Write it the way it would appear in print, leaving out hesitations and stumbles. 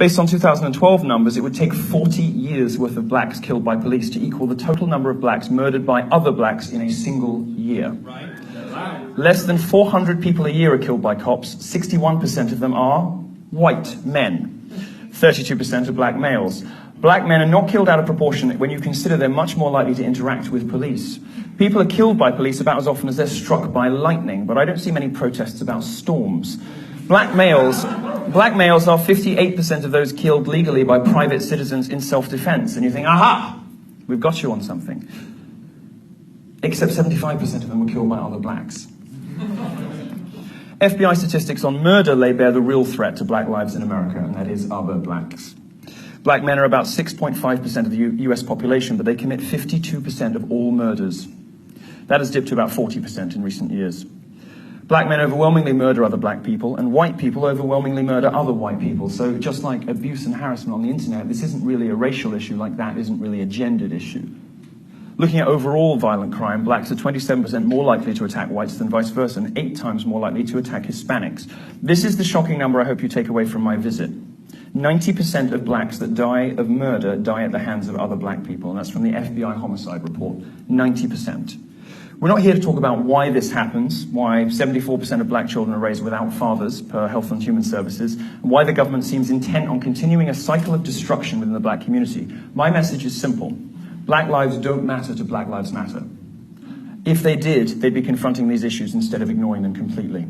Based on 2012 numbers, it would take 40 years worth of blacks killed by police to equal the total number of blacks murdered by other blacks in a single year. Less than 400 people a year are killed by cops. 61% of them are white men. 32% are black males. Black men are not killed out of proportion when you consider they're much more likely to interact with police. People are killed by police about as often as they're struck by lightning, but I don't see many protests about storms. Black males are 58% of those killed legally by private citizens in self-defense. And you think, aha, we've got you on something. Except 75% of them were killed by other blacks. FBI statistics on murder lay bare the real threat to black lives in America, and that is other blacks. Black men are about 6.5% of the US population, but they commit 52% of all murders. That has dipped to about 40% in recent years. Black men overwhelmingly murder other black people, and white people overwhelmingly murder other white people. So just like abuse and harassment on the internet, this isn't really a racial issue like that isn't really a gendered issue. Looking at overall violent crime, blacks are 27% more likely to attack whites than vice versa, and 8 times more likely to attack Hispanics. This is the shocking number I hope you take away from my visit. 90% of blacks that die of murder die at the hands of other black people, and that's from the FBI homicide report. 90%. We're not here to talk about why this happens, why 74% of black children are raised without fathers per Health and Human Services, and why the government seems intent on continuing a cycle of destruction within the black community. My message is simple. Black lives don't matter to Black Lives Matter. If they did, they'd be confronting these issues instead of ignoring them completely.